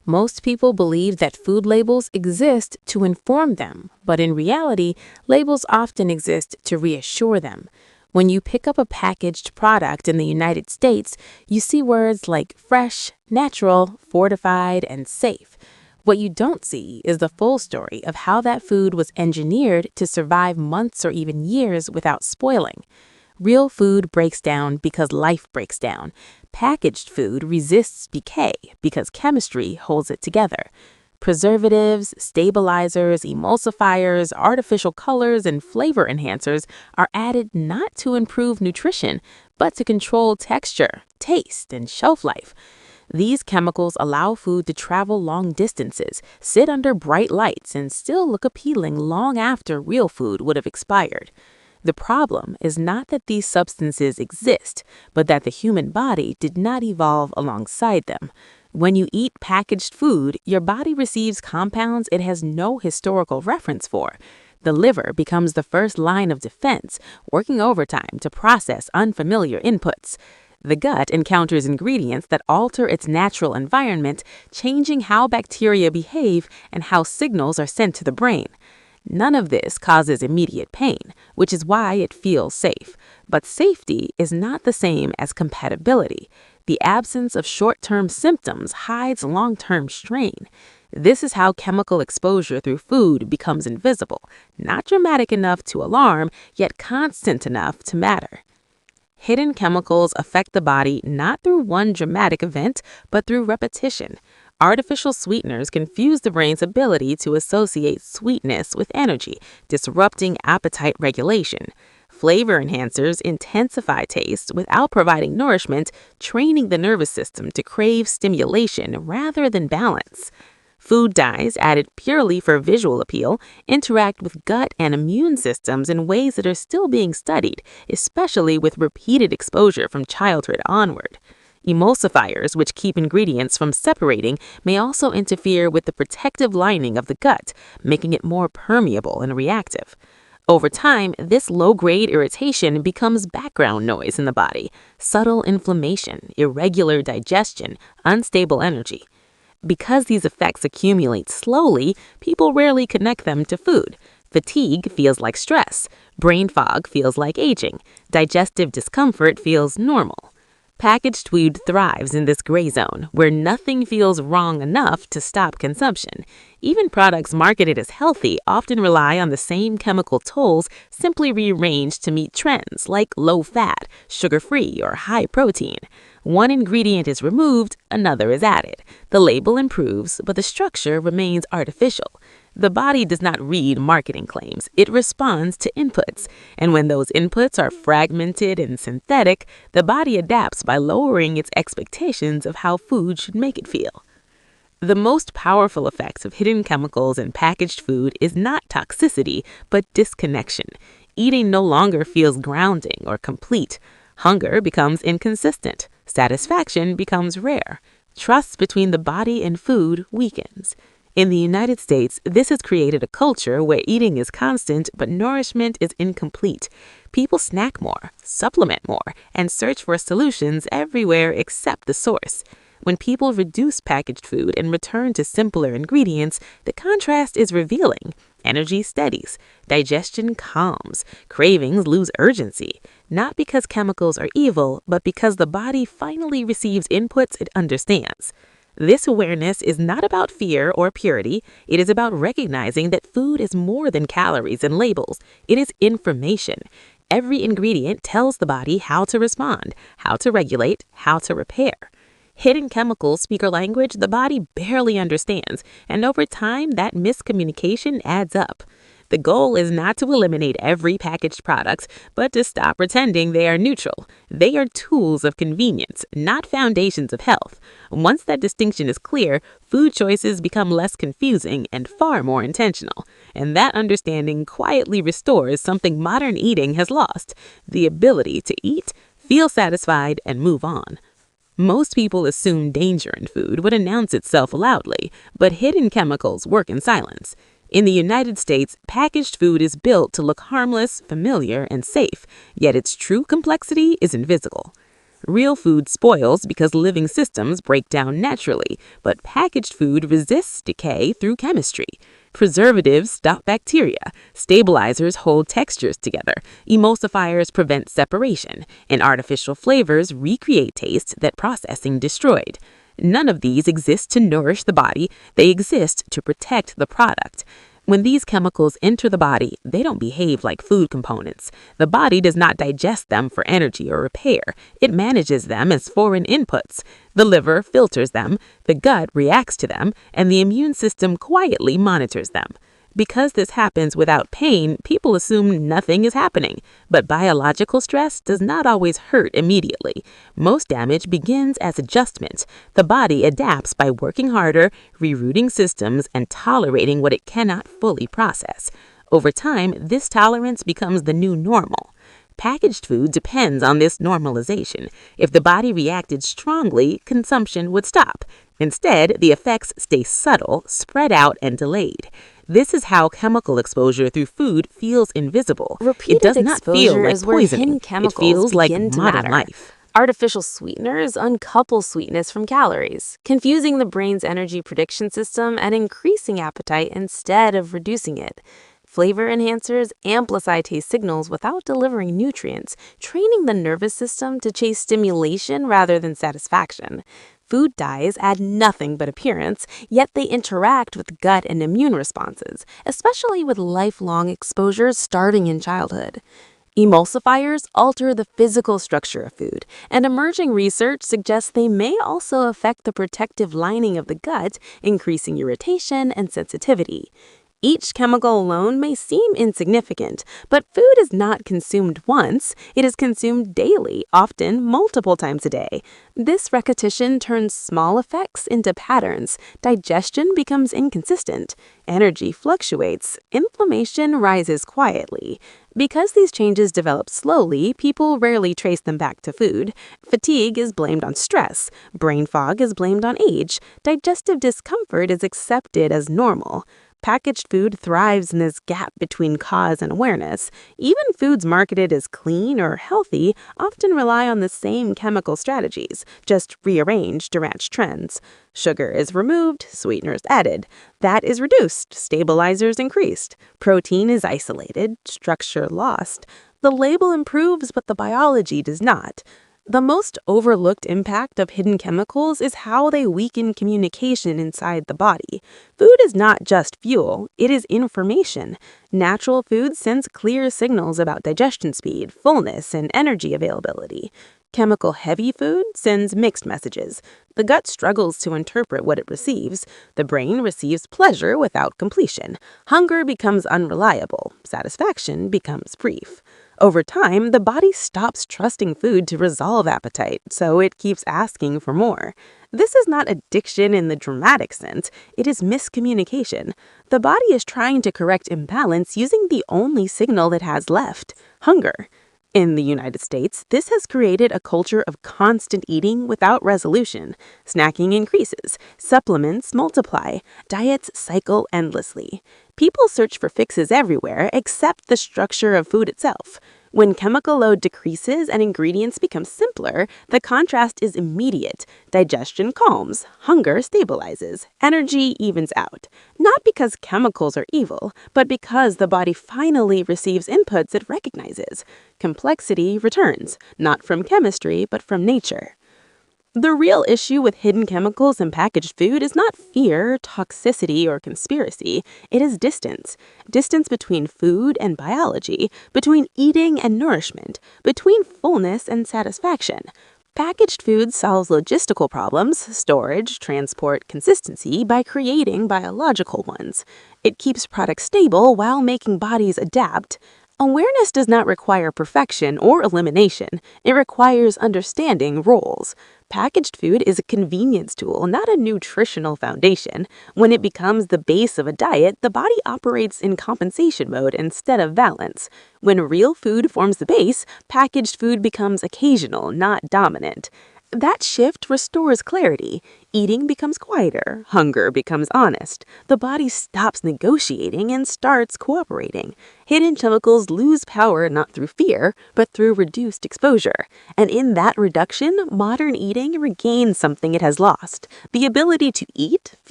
Most people believe that food labels exist to inform them, but in reality, labels often exist to reassure them. When you pick up a packaged product in the United States, you see words like fresh, natural, fortified, and safe. What you don't see is the full story of how that food was engineered to survive months or even years without spoiling. Real food breaks down because life breaks down. Packaged food resists decay because chemistry holds it together. Preservatives, stabilizers, emulsifiers, artificial colors, and flavor enhancers are added not to improve nutrition, but to control texture, taste, and shelf life. These chemicals allow food to travel long distances, sit under bright lights, and still look appealing long after real food would have expired. The problem is not that these substances exist, but that the human body did not evolve alongside them. When you eat packaged food, your body receives compounds it has no historical reference for. The liver becomes the first line of defense, working overtime to process unfamiliar inputs. The gut encounters ingredients that alter its natural environment, changing how bacteria behave and how signals are sent to the brain. None of this causes immediate pain, which is why it feels safe. But safety is not the same as compatibility. The absence of short-term symptoms hides long-term strain. This is how chemical exposure through food becomes invisible, not dramatic enough to alarm, yet constant enough to matter. Hidden chemicals affect the body not through one dramatic event, but through repetition. Artificial sweeteners confuse the brain's ability to associate sweetness with energy, disrupting appetite regulation. Flavor enhancers intensify taste without providing nourishment, training the nervous system to crave stimulation rather than balance. Food dyes added purely for visual appeal interact with gut and immune systems in ways that are still being studied, especially with repeated exposure from childhood onward. Emulsifiers, which keep ingredients from separating, may also interfere with the protective lining of the gut, making it more permeable and reactive. Over time, this low-grade irritation becomes background noise in the body, subtle inflammation, irregular digestion, unstable energy. Because these effects accumulate slowly, people rarely connect them to food. Fatigue feels like stress, brain fog feels like aging, digestive discomfort feels normal. Packaged food thrives in this gray zone, where nothing feels wrong enough to stop consumption. Even products marketed as healthy often rely on the same chemical tools, simply rearranged to meet trends like low-fat, sugar-free, or high-protein. One ingredient is removed, another is added. The label improves, but the structure remains artificial. The body does not read marketing claims, it responds to inputs. And when those inputs are fragmented and synthetic, the body adapts by lowering its expectations of how food should make it feel. The most powerful effects of hidden chemicals in packaged food is not toxicity, but disconnection. Eating no longer feels grounding or complete. Hunger becomes inconsistent. Satisfaction becomes rare. Trust between the body and food weakens. In the United States, this has created a culture where eating is constant but nourishment is incomplete. People snack more, supplement more, and search for solutions everywhere except the source. When people reduce packaged food and return to simpler ingredients, the contrast is revealing. Energy steadies, digestion calms, cravings lose urgency, not because chemicals are evil, but because the body finally receives inputs it understands. This awareness is not about fear or purity. It is about recognizing that food is more than calories and labels. It is information. Every ingredient tells the body how to respond, how to regulate, how to repair. Hidden chemicals speak a language the body barely understands, and over time, that miscommunication adds up. The goal is not to eliminate every packaged product, but to stop pretending they are neutral. They are tools of convenience, not foundations of health. Once that distinction is clear, food choices become less confusing and far more intentional. And that understanding quietly restores something modern eating has lost: the ability to eat, feel satisfied, and move on. Most people assume danger in food would announce itself loudly, but hidden chemicals work in silence. In the United States, packaged food is built to look harmless, familiar, and safe, yet its true complexity is invisible. Real food spoils because living systems break down naturally, but packaged food resists decay through chemistry. Preservatives stop bacteria, stabilizers hold textures together, emulsifiers prevent separation, and artificial flavors recreate tastes that processing destroyed. None of these exist to nourish the body, they exist to protect the product. When these chemicals enter the body, they don't behave like food components. The body does not digest them for energy or repair. It manages them as foreign inputs. The liver filters them, the gut reacts to them, and the immune system quietly monitors them. Because this happens without pain, people assume nothing is happening. But biological stress does not always hurt immediately. Most damage begins as adjustment. The body adapts by working harder, rerouting systems, and tolerating what it cannot fully process. Over time, this tolerance becomes the new normal. Packaged food depends on this normalization. If the body reacted strongly, consumption would stop. Instead, the effects stay subtle, spread out, and delayed. This is how chemical exposure through food feels invisible. It does not feel like poisoning. It feels like modern life. Artificial sweeteners uncouple sweetness from calories, confusing the brain's energy prediction system and increasing appetite instead of reducing it. Flavor enhancers amplify taste signals without delivering nutrients, training the nervous system to chase stimulation rather than satisfaction. Food dyes add nothing but appearance, yet they interact with gut and immune responses, especially with lifelong exposures starting in childhood. Emulsifiers alter the physical structure of food, and emerging research suggests they may also affect the protective lining of the gut, increasing irritation and sensitivity. Each chemical alone may seem insignificant, but food is not consumed once, it is consumed daily, often multiple times a day. This repetition turns small effects into patterns, digestion becomes inconsistent, energy fluctuates, inflammation rises quietly. Because these changes develop slowly, people rarely trace them back to food. Fatigue is blamed on stress, brain fog is blamed on age, digestive discomfort is accepted as normal. Packaged food thrives in this gap between cause and awareness. Even foods marketed as clean or healthy often rely on the same chemical strategies, just rearranged to match trends. Sugar is removed, sweeteners added. Fat is reduced, stabilizers increased. Protein is isolated, structure lost. The label improves, but the biology does not. The most overlooked impact of hidden chemicals is how they weaken communication inside the body. Food is not just fuel, it is information. Natural food sends clear signals about digestion speed, fullness, and energy availability. Chemical-heavy food sends mixed messages. The gut struggles to interpret what it receives. The brain receives pleasure without completion. Hunger becomes unreliable. Satisfaction becomes brief. Over time, the body stops trusting food to resolve appetite, so it keeps asking for more. This is not addiction in the dramatic sense, it is miscommunication. The body is trying to correct imbalance using the only signal it has left: hunger. In the United States, this has created a culture of constant eating without resolution. Snacking increases, supplements multiply, diets cycle endlessly. People search for fixes everywhere except the structure of food itself. When chemical load decreases and ingredients become simpler, the contrast is immediate. Digestion calms, hunger stabilizes, energy evens out. Not because chemicals are evil, but because the body finally receives inputs it recognizes. Complexity returns, not from chemistry, but from nature. The real issue with hidden chemicals in packaged food is not fear, toxicity, or conspiracy. It is distance. Distance between food and biology, between eating and nourishment, between fullness and satisfaction. Packaged food solves logistical problems, storage, transport, consistency, by creating biological ones. It keeps products stable while making bodies adapt. Awareness does not require perfection or elimination. It requires understanding roles. Packaged food is a convenience tool, not a nutritional foundation. When it becomes the base of a diet, the body operates in compensation mode instead of balance. When real food forms the base, packaged food becomes occasional, not dominant. That shift restores clarity. Eating becomes quieter, hunger becomes honest. The body stops negotiating and starts cooperating. Hidden chemicals lose power not through fear, but through reduced exposure. And in that reduction, modern eating regains something it has lost: the ability to eat,